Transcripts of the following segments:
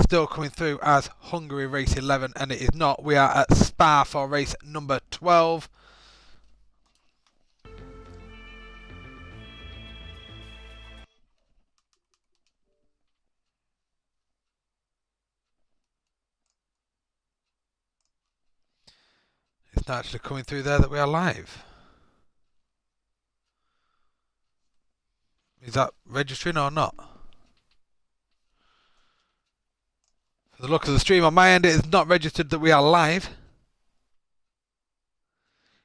still coming through as Hungary race 11, and it is not. We are at Spa for race number 12. It's not actually coming through there that we are live. Is that registering or not? For the look of the stream on my end, it is not registered that we are live.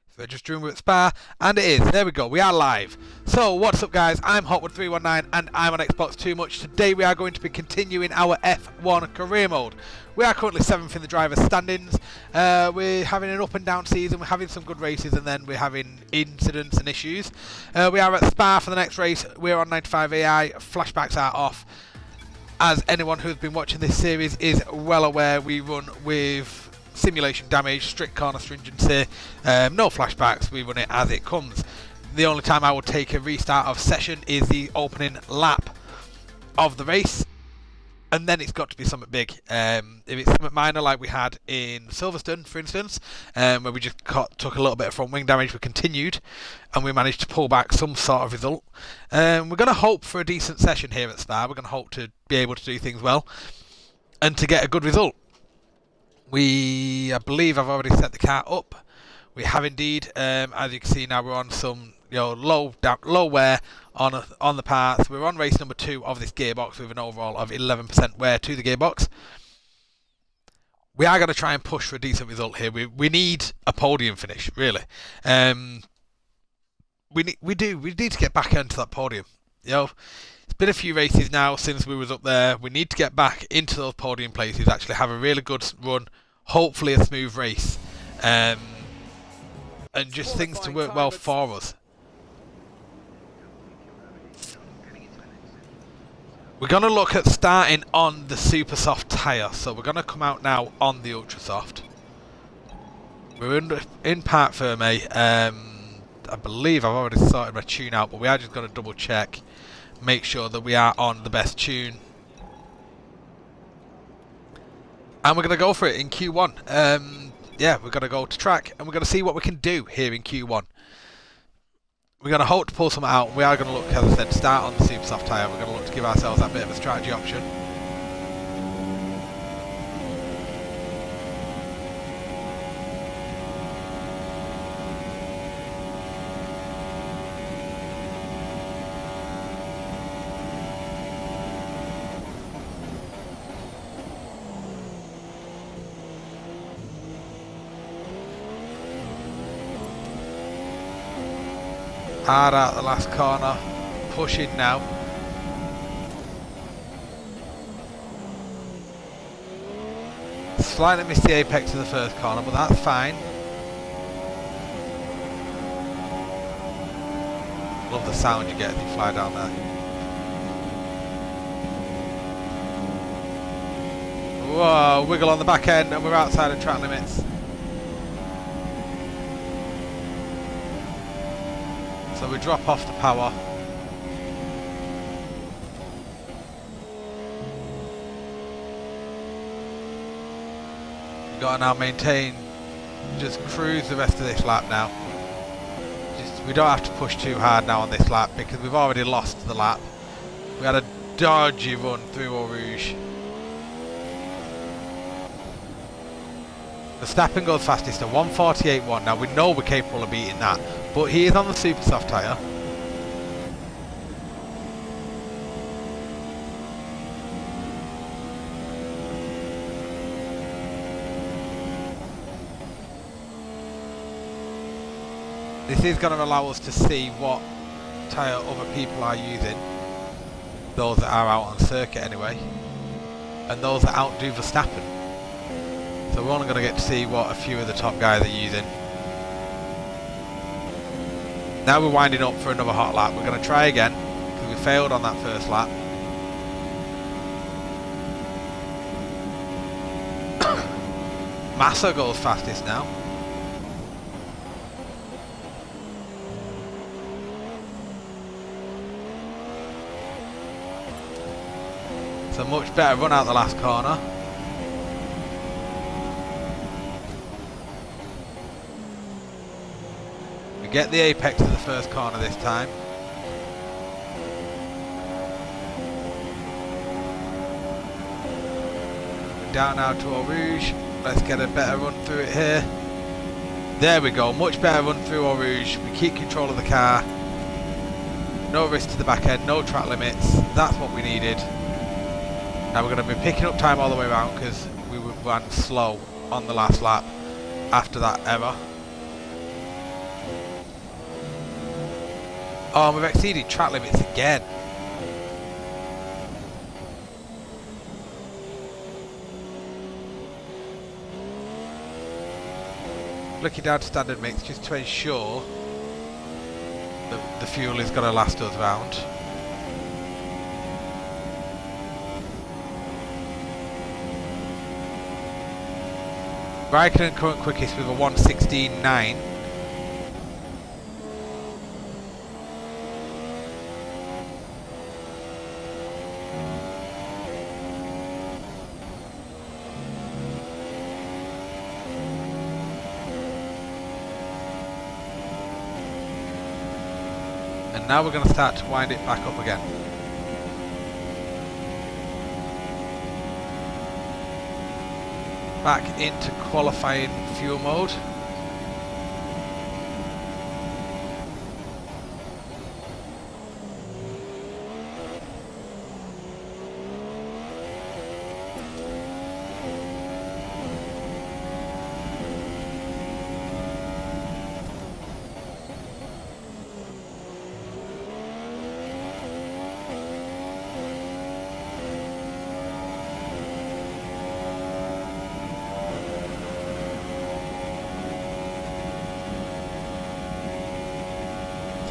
It's registering with Spa, and it is. There we go, we are live. So, what's up guys? I'm Hotwood319 and I'm on Xbox Too Much. Today we are going to be continuing our F1 career mode. We are currently 7th in the driver's standings. We're having an up and down season, we're having some good races, and then we're having incidents and issues. We are at Spa for the next race. We're on 95 AI, flashbacks are off. As anyone who's been watching this series is well aware, we run with simulation damage, strict corner stringency, no flashbacks, we run it as it comes. The only time I will take a restart of session is the opening lap of the race, and then it's got to be something big. If it's something minor like we had in Silverstone, for instance, where we just took a little bit of front wing damage, we continued and we managed to pull back some sort of result. We're going to hope for a decent session here at Spa. We're going to hope to be able to do things well and to get a good result. I believe I've already set the car up. We have indeed. As you can see now, we're on some low wear on the parts. We're on race number 2 of this gearbox with an overall of 11% wear to the gearbox. We are going to try and push for a decent result here. We need a podium finish, really. We need to get back into that podium. It's been a few races now since we was up there. We need to get back into those podium places, actually have a really good run, hopefully a smooth race, and just things to work well for us. We're going to look at starting on the super soft tyre, so we're going to come out now on the ultra soft. We're in part firme. I believe I've already sorted my tune out, but we are just going to double check, make sure that we are on the best tune, and we're going to go for it in Q1. Yeah, we're going to go to track and we're going to see what we can do here in Q1. We're going to hope to pull something out. We are going to look, as I said, start on the super soft tyre. We're going to look to give ourselves that bit of a strategy option. Hard out the last corner, pushing now. Slightly missed the apex of the first corner, but that's fine. Love the sound you get as you fly down there. Whoa, wiggle on the back end and we're outside of track limits. So we drop off the power. We've got to now maintain, just cruise the rest of this lap now. We don't have to push too hard now on this lap because we've already lost the lap. We had a dodgy run through Eau Rouge. Verstappen goes fastest at 1:48.1. Now we know we're capable of beating that, but he is on the super soft tyre. This is going to allow us to see what tyre other people are using, those that are out on circuit anyway, and those that outdo Verstappen. So we're only going to get to see what a few of the top guys are using. Now we're winding up for another hot lap. We're going to try again because we failed on that first lap. Massa goes fastest now. It's a much better run out the last corner. We get the apex of the first corner this time. Down now to Eau Rouge. Let's get a better run through it here. There we go, much better run through Eau Rouge. We keep control of the car. No risk to the back end, no track limits. That's what we needed. Now we're going to be picking up time all the way around because we ran slow on the last lap after that error. Oh, we've exceeded track limits again. Looking down to standard mix just to ensure that the fuel is going to last us round. Raikkonen current quickest with a 1:16.9. And now we're going to start to wind it back up again. Back into qualifying fuel mode.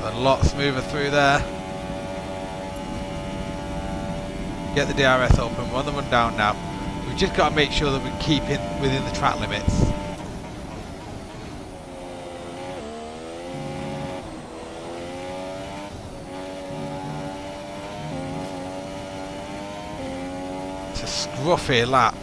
A lot smoother through there. Get the DRS open, we're on the run down now. We've just got to make sure that we keep in within the track limits. It's a scruffy lap.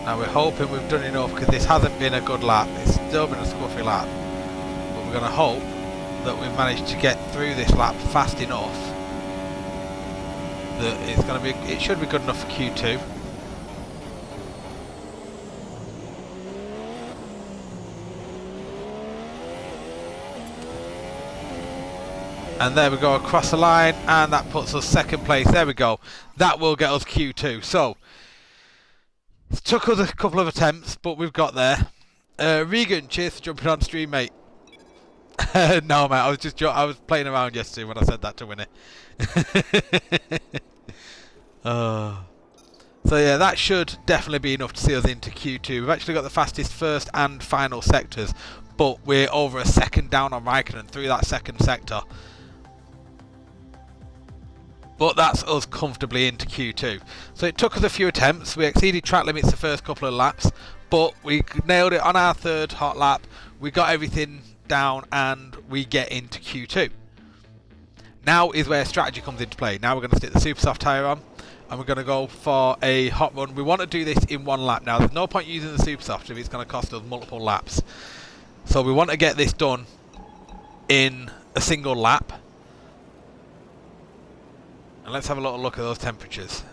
Now we're hoping we've done enough because this hasn't been a good lap. It's still been a scruffy lap. But we're going to hope that we've managed to get through this lap fast enough that it's going to be. It should be good enough for Q2. And there we go, across the line, and that puts us second place. There we go. That will get us Q2. So it took us a couple of attempts, but we've got there. Regan, cheers for jumping on stream, mate. No, mate, I was playing around yesterday when I said that to Winnie. So yeah, that should definitely be enough to see us into Q2. We've actually got the fastest first and final sectors, but we're over a second down on Raikkonen through that second sector. But that's us comfortably into Q2. So it took us a few attempts. We exceeded track limits the first couple of laps, but we nailed it on our third hot lap. We got everything down and we get into Q2. Now is where strategy comes into play. Now we're going to stick the super soft tyre on and we're going to go for a hot run. We want to do this in one lap. Now there's no point using the super soft if it's going to cost us multiple laps. So we want to get this done in a single lap. And let's have a little look at those temperatures.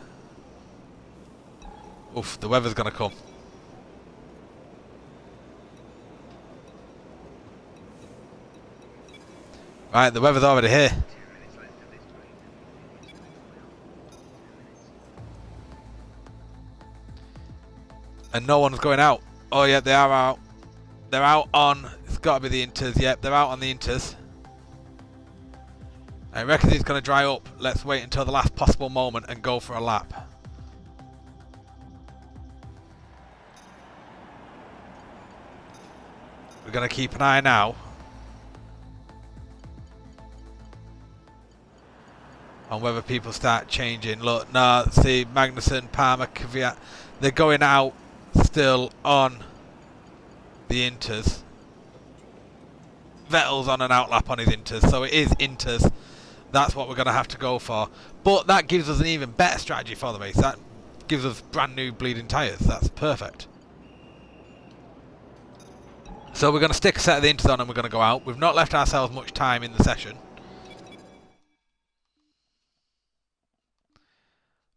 Oof, the weather's going to come. Right, the weather's already here. And no one's going out. Oh yeah, they are out. they're out on, it's got to be the Inters, yep, they're out on the Inters. I reckon it's going to dry up. Let's wait until the last possible moment and go for a lap. We're going to keep an eye now on whether people start changing. Look, no, see, Magnussen, Palmer, Kvyat, they're going out still on the Inters. Vettel's on an outlap on his Inters, so it is Inters. That's what we're going to have to go for. But that gives us an even better strategy for the race. That gives us brand new bleeding tyres. That's perfect. So we're going to stick a set of the Inters on and we're going to go out. We've not left ourselves much time in the session.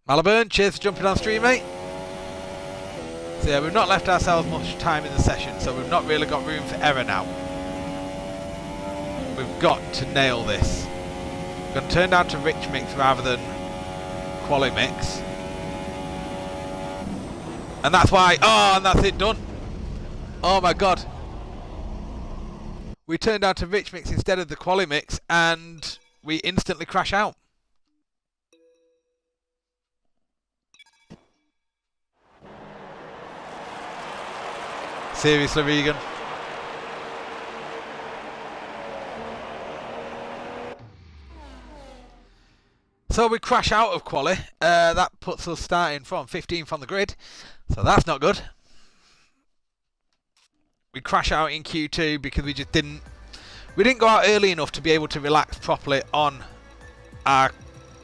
Malaburn, cheers for jumping on stream, mate. So yeah, we've not left ourselves much time in the session, so we've not really got room for error now. We've got to nail this. We're going to turn down to rich mix rather than quali mix. And that's why, oh, and that's it done. Oh my god. We turned down to rich mix instead of the quali mix and we instantly crash out. Seriously, Regan? So we crash out of quali. That puts us starting from 15th on the grid. So that's not good. We crash out in Q2 because we didn't go out early enough to be able to relax properly on our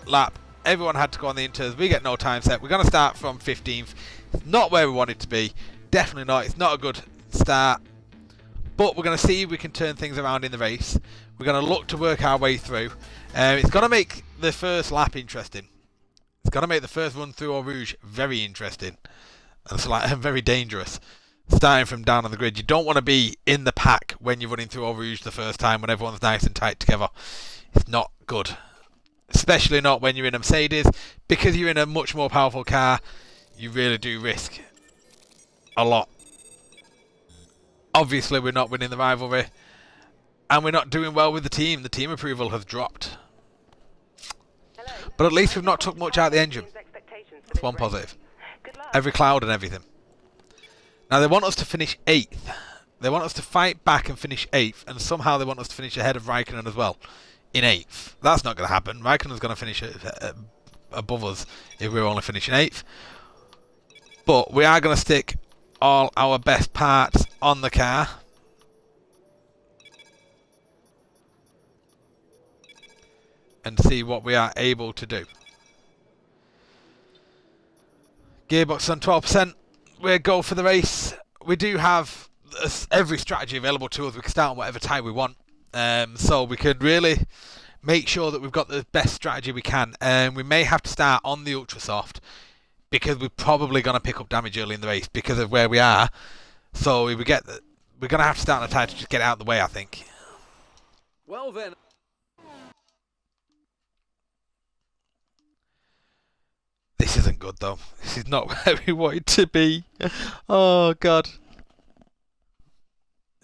lap. Everyone had to go on the Inters. We get no time set. We're going to start from 15th. Not where we want it to be. Definitely not. It's not a good start. But we're going to see if we can turn things around in the race. We're going to look to work our way through. It's going to make the first lap interesting. It's going to make the first run through Eau Rouge very interesting. And it's like very dangerous. Starting from down on the grid. You don't want to be in the pack when you're running through Eau Rouge the first time when everyone's nice and tight together. It's not good. Especially not when you're in a Mercedes. Because you're in a much more powerful car, you really do risk a lot. Obviously we're not winning the rivalry. And we're not doing well with the team. The team approval has dropped. But at least we've not took much out of the engine. That's one positive. Every cloud and everything. Now they want us to finish 8th. They want us to fight back and finish 8th. And somehow they want us to finish ahead of Raikkonen as well. In 8th. That's not going to happen. Raikkonen's going to finish above us if we're only finishing 8th. But we are going to stick all our best parts on the car. And see what we are able to do. Gearbox on 12%. We'll go for the race. We do have every strategy available to us. We can start on whatever tyre we want. So we can really make sure that we've got the best strategy we can. We may have to start on the ultra soft because we're probably going to pick up damage early in the race because of where we are. So if we get we're going to have to start on a tyre to just get it out of the way, I think. Well then. This isn't good though. This is not where we want it to be. Oh god.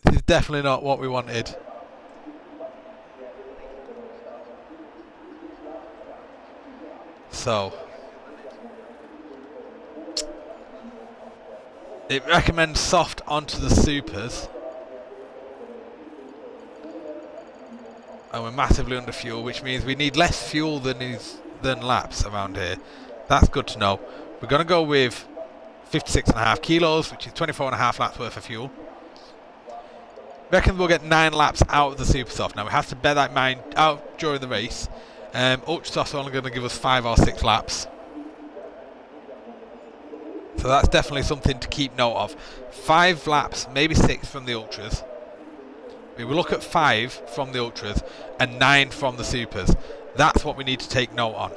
This is definitely not what we wanted. So it recommends soft onto the supers. And we're massively under fuel, which means we need less fuel than laps around here. That's good to know. We're going to go with 56.5 kilos, which is 24.5 laps worth of fuel. Reckon we'll get 9 laps out of the super soft. Now we have to bear that in mind out during the race. Ultra soft's only going to give us 5 or 6 laps. So that's definitely something to keep note of. 5 laps, maybe 6 from the ultras. We will look at 5 from the ultras and 9 from the supers. That's what we need to take note on.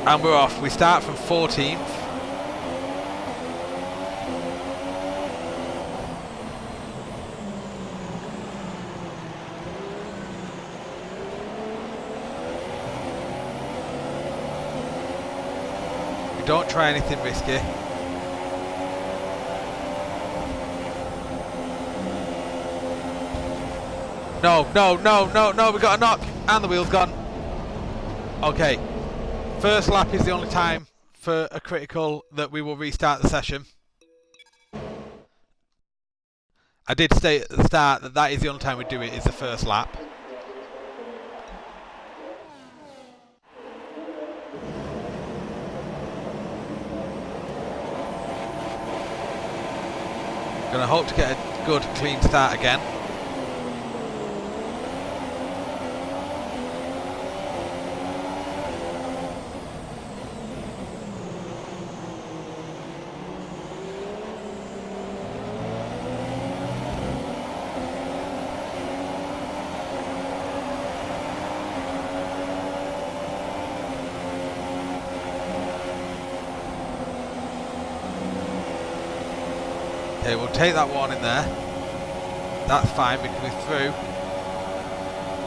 And we're off. We start from 14th. We don't try anything risky. No, no, no, no, no, we got a knock. And the wheel's gone. Okay. First lap is the only time for a critical that we will restart the session. I did state at the start that that is the only time we do it, is the first lap. Gonna hope to get a good clean start again. Okay, we'll take that warning there. That's fine because we're through.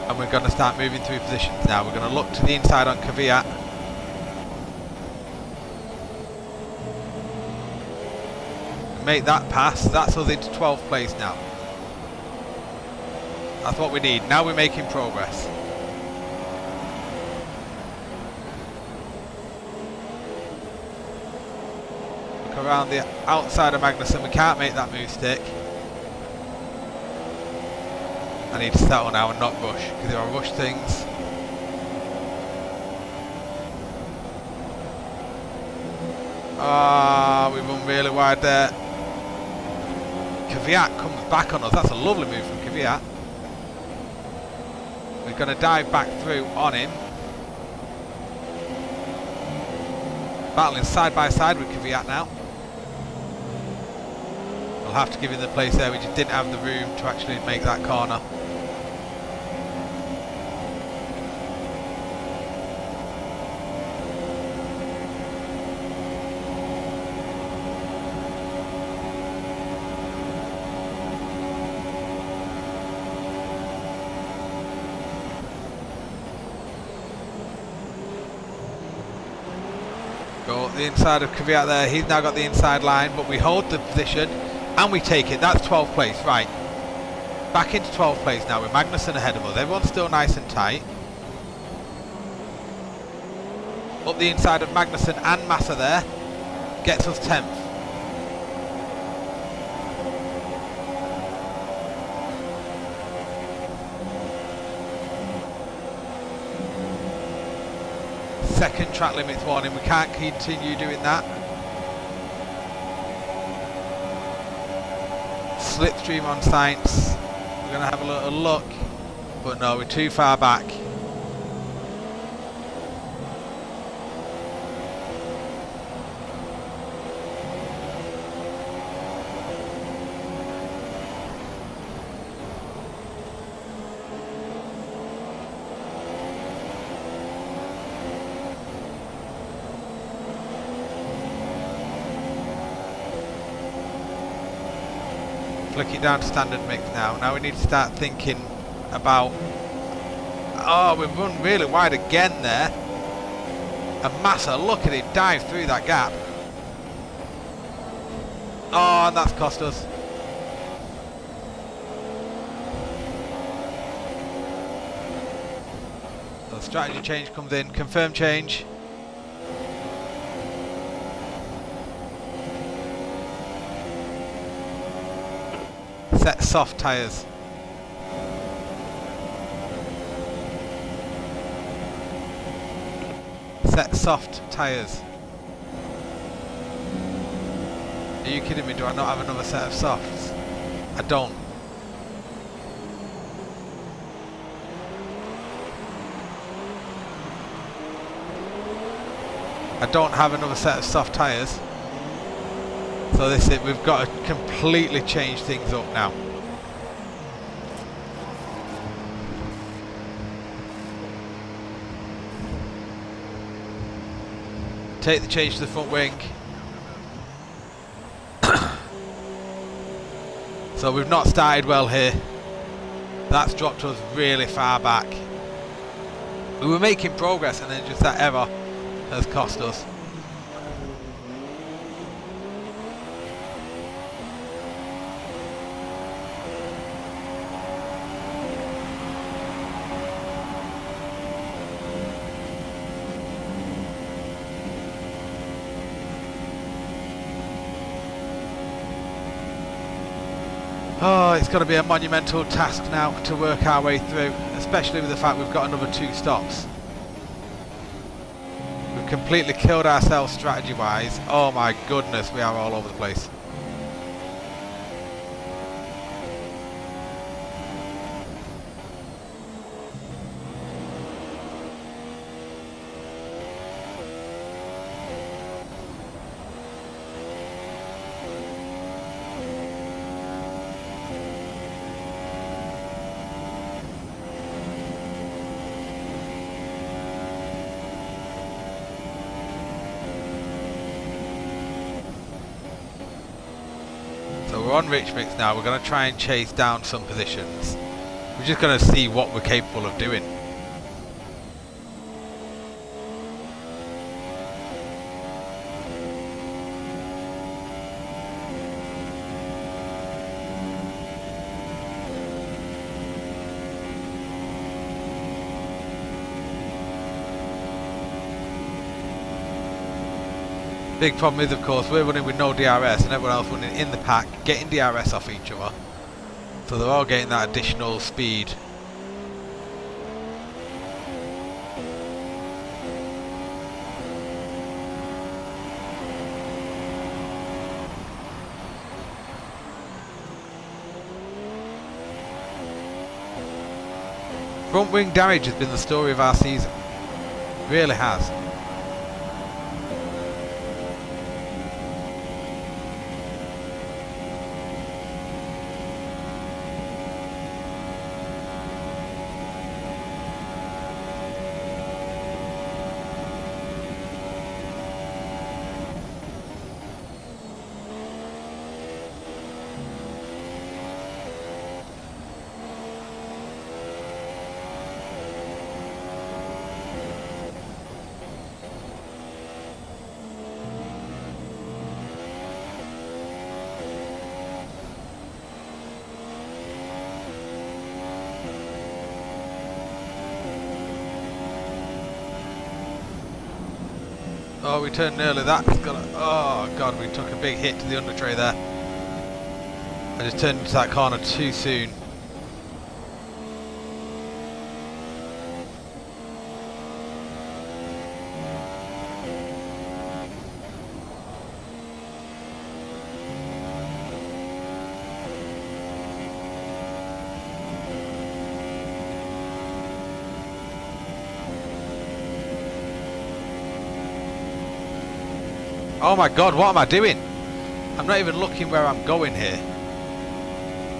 And we're going to start moving through positions now. We're going to look to the inside on Kvyat. Make that pass. That's us into 12th place now. That's what we need. Now we're making progress. Around the outside of Magnussen, we can't make that move stick. I need to settle now and not rush, because if I rush things, we run really wide there. Kvyat comes back on us. That's a lovely move from Kvyat. We're going to dive back through on him. Battling side by side with Kvyat now. We'll have to give him the place there. We just didn't have the room to actually make that corner. Go the inside of Kvyat there. He's now got the inside line, but we hold the position. And we take it. That's 12th place. Right. Back into 12th place now with Magnussen ahead of us. Everyone's still nice and tight. Up the inside of Magnussen and Massa there. Gets us 10th. Second track limits warning. We can't continue doing that. Slipstream on Sainz. We're going to have a little look, but no, we're too far back. Flick it down to standard mix now. Now we need to start thinking about... Oh, we've run really wide again there. And Massa, look at it, dive through that gap. Oh, and that's cost us. So strategy change comes in. Confirm change. Set soft tyres. Set soft tyres. Are you kidding me? Do I not have another set of softs? I don't. I don't have another set of soft tyres. So this is it, we've got to completely change things up now. Take the change to the front wing. So we've not started well here. That's dropped us really far back. We were making progress and then just that error has cost us. it's going to be a monumental task now to work our way through, especially with the fact we've got another 2 stops. We've completely killed ourselves strategy wise. Oh my goodness, we are all over the place. We're on Rich Mix now. We're going to try and chase down some positions. We're just going to see what we're capable of doing. Big problem is, of course, we're running with no DRS and everyone else running in the pack, getting DRS off each other. So they're all getting that additional speed. Front wing damage has been the story of our season. It really has. Oh, we turned nearly. That's gonna. Oh god, we took a big hit to the under tray there. I just turned into that corner too soon. Oh my god, what am I doing? I'm not even looking where I'm going here.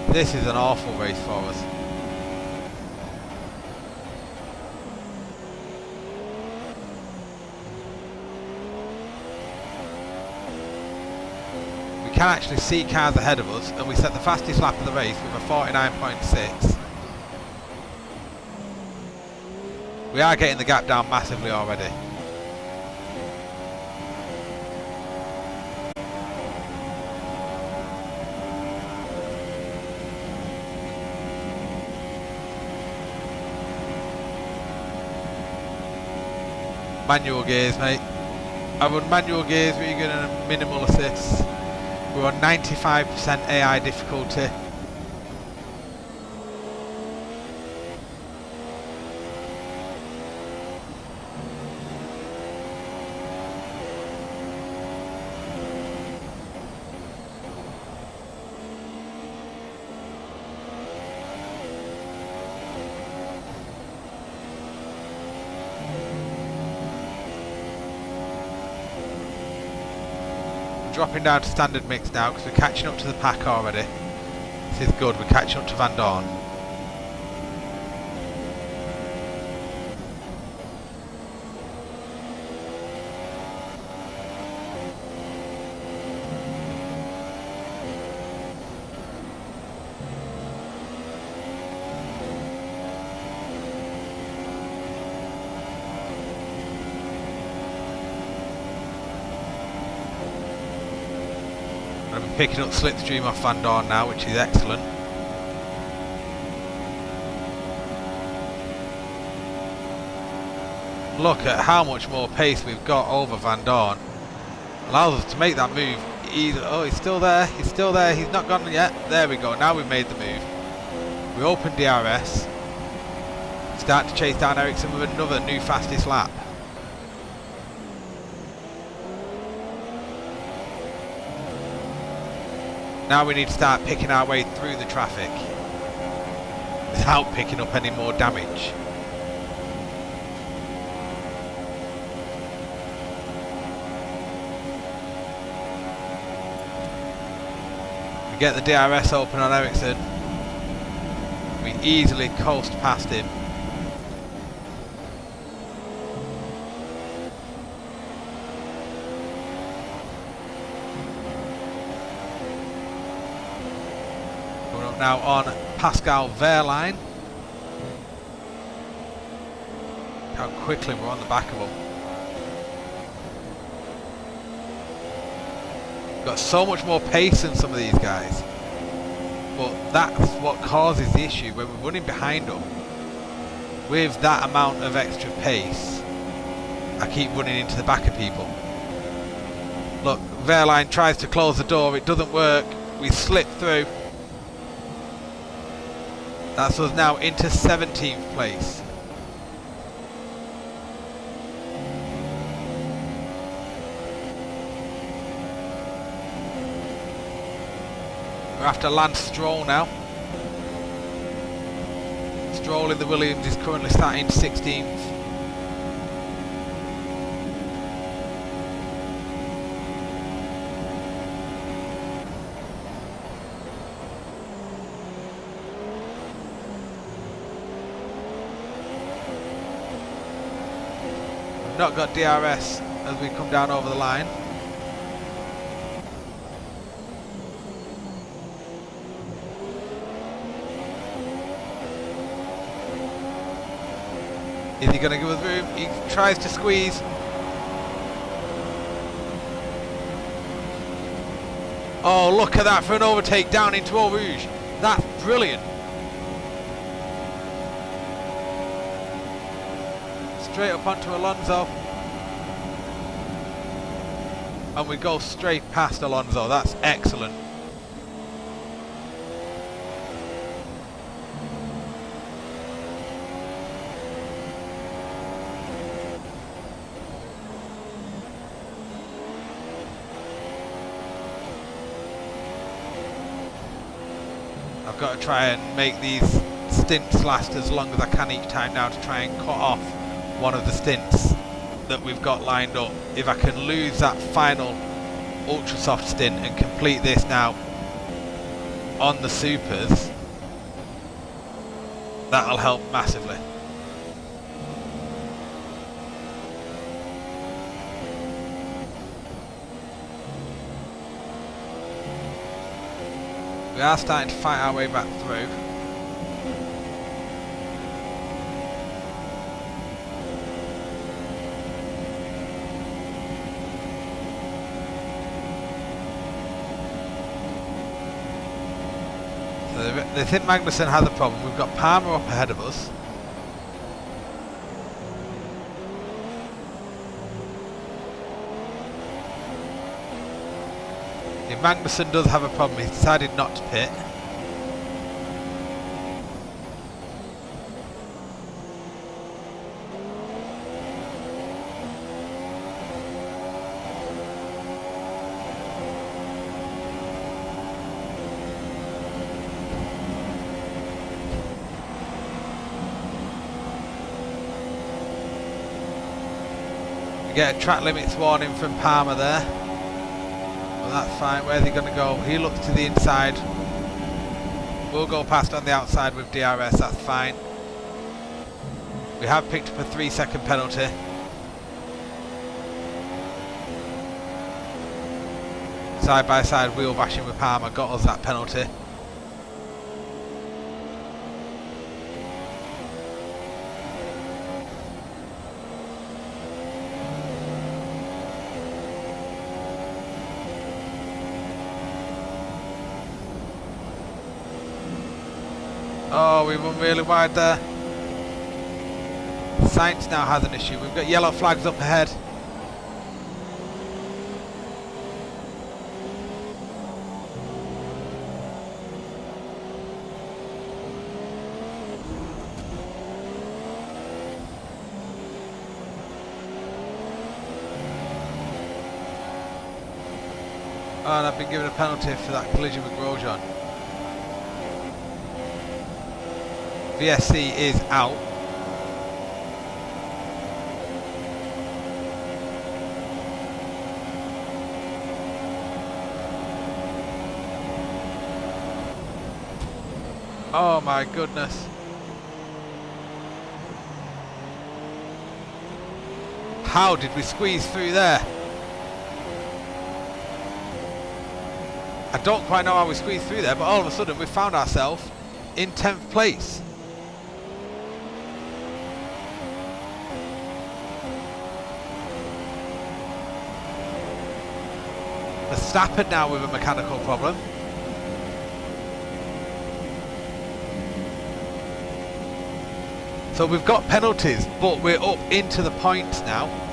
This is an awful race for us. We can actually see cars ahead of us, and we set the fastest lap of the race with a 49.6. We are getting the gap down massively already. Manual gears, mate. I run manual gears, we're getting a minimal assist. We're on 95% AI difficulty. Dropping down to standard mix now because we're catching up to the pack already. This is good, we're catching up to Van Dorn. I'm picking up slipstream off Van Dorn now, which is excellent. Look at how much more pace we've got over Van Dorn. Allows us to make that move Oh, he's still there. He's still there. He's not gone yet. There we go. Now we've made the move. We open DRS. Start to chase down Ericsson with another new fastest lap. Now we need to start picking our way through the traffic without picking up any more damage. We get the DRS open on Ericsson. We easily coast past him. Now on Pascal Wehrlein. How quickly we're on the back of him. Got so much more pace than some of these guys. But that's what causes the issue when we're running behind them. With that amount of extra pace, I keep running into the back of people. Look, Wehrlein tries to close the door, it doesn't work. We slip through. That's us now into 17th place. We're after Lance Stroll now. Stroll in the Williams is currently starting 16th. Not got DRS as we come down over the line. Is he going to give us room? He tries to squeeze. Oh, look at that for an overtake down into Eau Rouge. That's brilliant. Straight up onto Alonso. And we go straight past Alonso. That's excellent. I've got to try and make these stints last as long as I can each time now to try and cut off one of the stints that we've got lined up. If I can lose that final ultra soft stint and complete this now on the supers, that'll help massively. We are starting to fight our way back through. They think Magnussen has a problem. We've got Palmer up ahead of us. If Magnussen does have a problem, he's decided not to pit. Get a track limits warning from Palmer there. Well, that's fine. Where's he going to go? He looks to the inside. We'll go past on the outside with DRS. That's fine. We have picked up a 3-second penalty. Side by side wheel bashing with Palmer got us that penalty. Oh, we run really wide there. Sainz now has an issue. We've got yellow flags up ahead. And I've been given a penalty for that collision with Grosjean. VSC is out. Oh my goodness. How did we squeeze through there? I don't quite know how we squeezed through there, but all of a sudden we found ourselves in 10th place. Verstappen now with a mechanical problem. So we've got penalties, but we're up into the points now.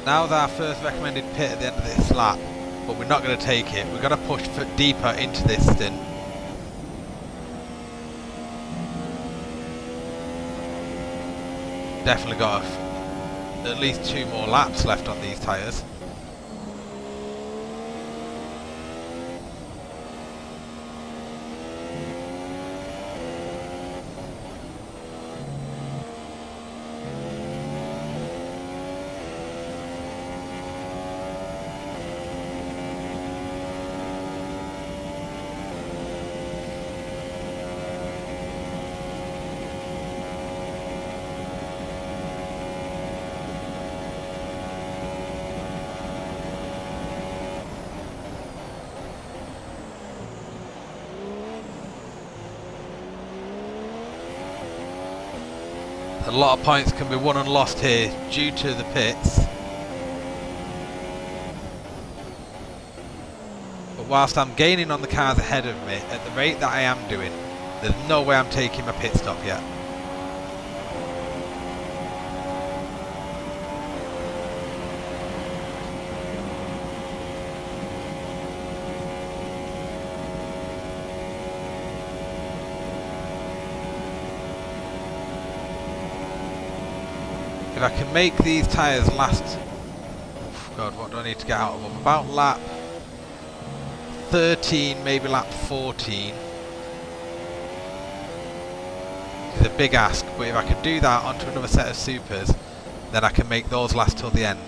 Now's our first recommended pit at the end of this lap, but we're not going to take it. We're going to push for deeper into this stint. Definitely got at least 2 more laps left on these tyres. A lot of points can be won and lost here due to the pits. But whilst I'm gaining on the cars ahead of me at the rate that I am doing, there's no way I'm taking my pit stop yet. If I can make these tyres last, oh God, what do I need to get out of them? About lap 13, maybe lap 14. It's a big ask, but if I can do that onto another set of supers, then I can make those last till the end.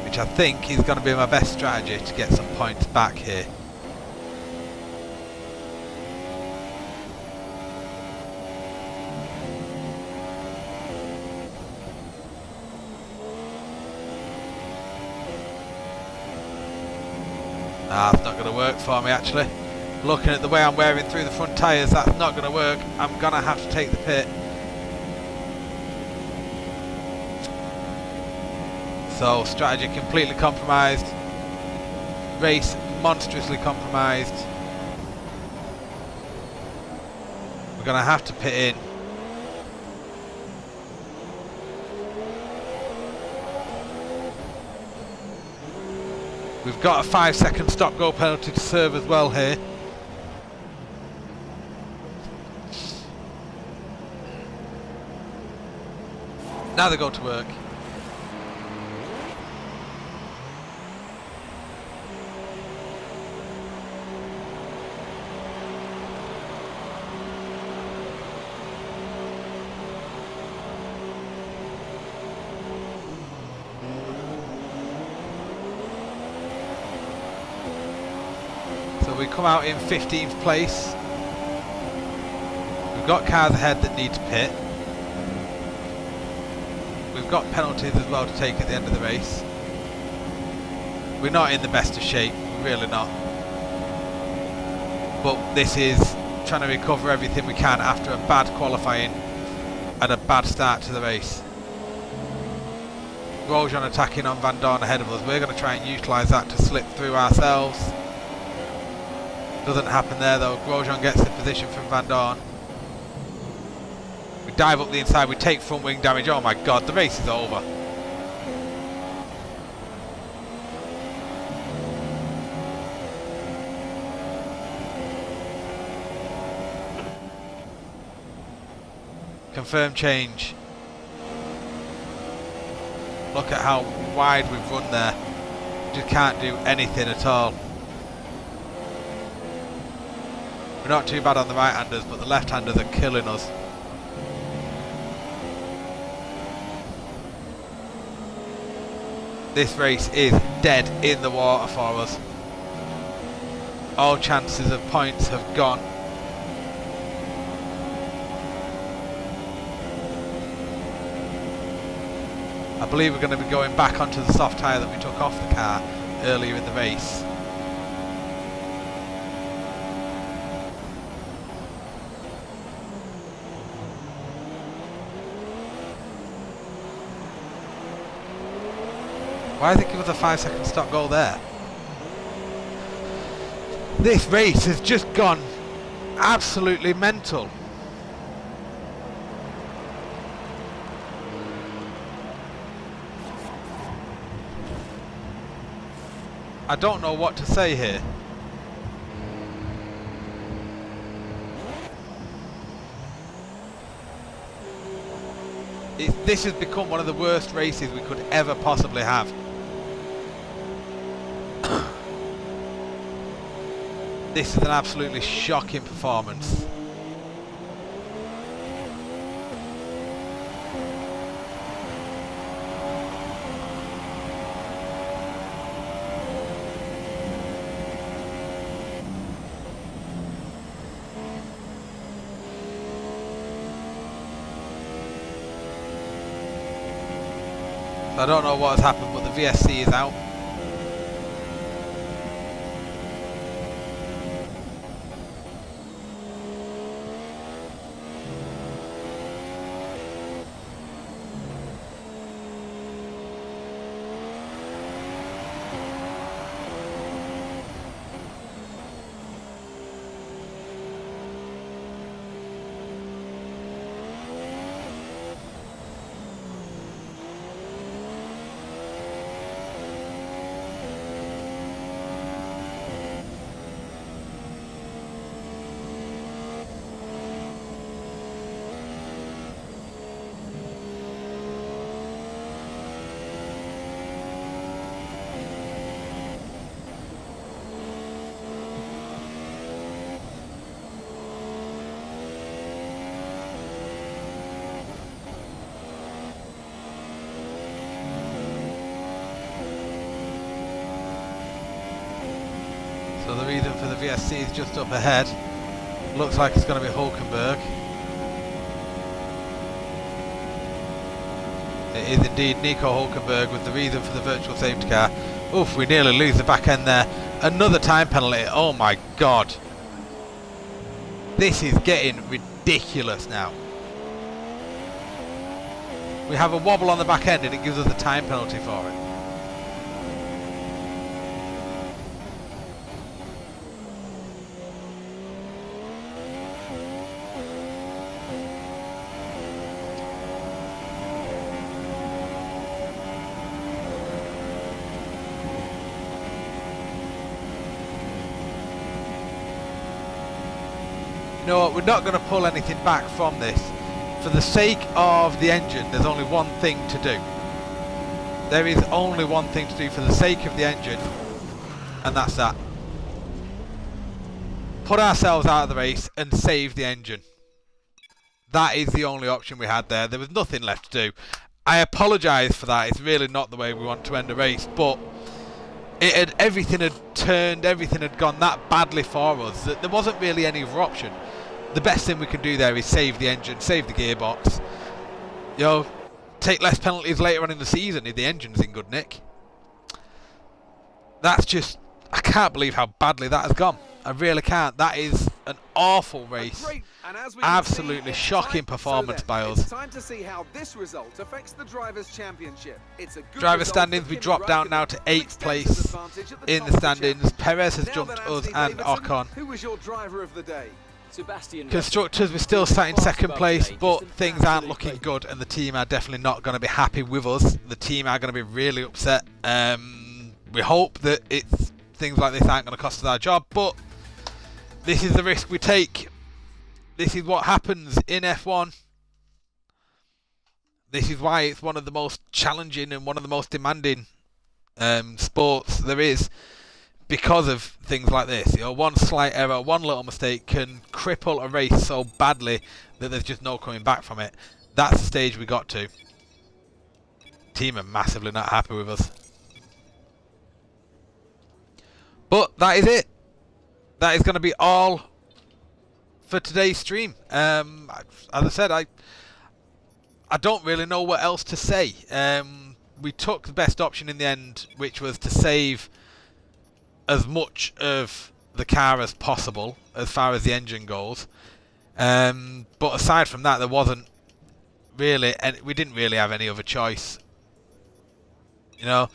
Which I think is going to be my best strategy to get some points back here. That's not going to work for me actually. Looking at the way I'm wearing through the front tyres, that's not going to work. I'm going to have to take the pit. So strategy completely compromised, race monstrously compromised. We're going to have to pit in. We've got a 5-second stop-go penalty to serve as well here. Now they go to work. We come out in 15th place. We've got cars ahead that need to pit. We've got penalties as well to take at the end of the race. We're not in the best of shape, we're really not. But this is trying to recover everything we can after a bad qualifying and a bad start to the race. Grosjean attacking on Van Dorn ahead of us. We're going to try and utilise that to slip through ourselves. Doesn't happen there though. Grosjean gets the position from Van Dorn. We dive up the inside, we take front wing damage. Oh my god, the race is over. Confirm change. Look at how wide we've run there. Just can't do anything at all. We're not too bad on the right-handers, but the left-handers are killing us. This race is dead in the water for us. All chances of points have gone. I believe we're going to be going back onto the soft tyre that we took off the car earlier in the race. Why did they give us a 5-second stop goal there? This race has just gone absolutely mental. I don't know what to say here. This has become one of the worst races we could ever possibly have. This is an absolutely shocking performance. I don't know what has happened, but the VSC is out. So the reason for the VSC is just up ahead. Looks like it's going to be Hulkenberg. It is indeed Nico Hulkenberg with the reason for the virtual safety car. Oof, we nearly lose the back end there. Another time penalty. Oh my god. This is getting ridiculous now. We have a wobble on the back end and it gives us a time penalty for it. You know what, we're not going to pull anything back from this. For the sake of the engine, there's only one thing to do. There is only one thing to do for the sake of the engine, and that's that. Put ourselves out of the race and save the engine. That is the only option we had there. There was nothing left to do. I apologise for that. It's really not the way we want to end a race, but everything had turned, everything had gone that badly for us that there wasn't really any other option. The best thing we can do there is save the engine, save the gearbox. You know, take less penalties later on in the season if the engine's in good nick. That's just, I can't believe how badly that has gone. I really can't. That is an awful race. Absolutely shocking performance by us. It's time to see how this result affects the Drivers' Championship. It's a good Driver result standings, for we Kimi dropped down Räikkönen, now to with 8th extensive place advantage at in top the of standings. championship. Perez has Now jumped then, us Anthony and Davidson, Ocon. who was your driver of the day? Sebastian Constructors, we're still sat in second place, but things aren't looking good, and the team are definitely not going to be happy with us. The team are going to be really upset. We hope that things like this aren't going to cost us our job, but this is the risk we take. This is what happens in F1. This is why it's one of the most challenging and one of the most demanding sports there is, because of things like this. You know, one slight error, one little mistake can cripple a race so badly that there's just no coming back from it. That's the stage we got to. Team are massively not happy with us. But that is it. That is going to be all for today's stream. As I said, I don't really know what else to say. We took the best option in the end, which was to save as much of the car as possible as far as the engine goes. But aside from that, there wasn't really, and we didn't really have any other choice. You know,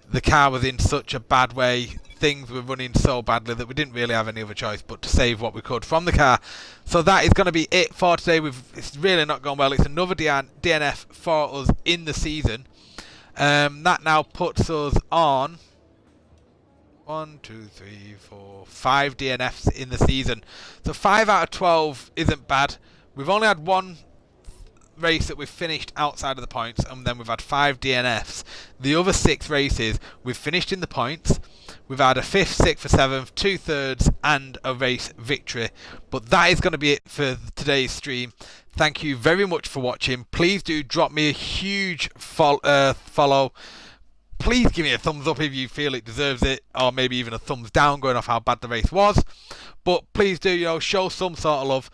the car was in such a bad way. Things were running so badly that we didn't really have any other choice but to save what we could from the car. So that is going to be it for today. It's really not gone well. It's another DNF for us in the season. That now puts us on 5 DNFs in the season. So 5 out of 12 isn't bad. We've only had one race that we've finished outside of the points, and then we've had 5 DNFs. The other 6 races we've finished in the points. We've had a 5th, 6th, a 7th, 2/3 and a race victory. But that is going to be it for today's stream. Thank you very much for watching. Please do drop me a huge follow. Please give me a thumbs up if you feel it deserves it, or maybe even a thumbs down going off how bad the race was. But please do, show some sort of love.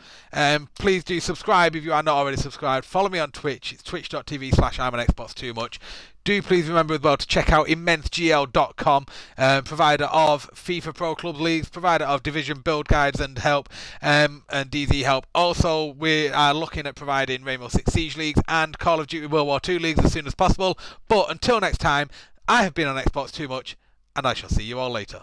Please do subscribe if you are not already subscribed. Follow me on Twitch. It's twitch.tv/I'mAnXbox2much. Do please remember as well to check out ImmenseGL.com, provider of FIFA Pro Club Leagues, provider of Division Build Guides and help, and DZ help. Also, we are looking at providing Rainbow Six Siege Leagues and Call of Duty World War II Leagues as soon as possible. But until next time, I have been on Xbox Too Much, and I shall see you all later.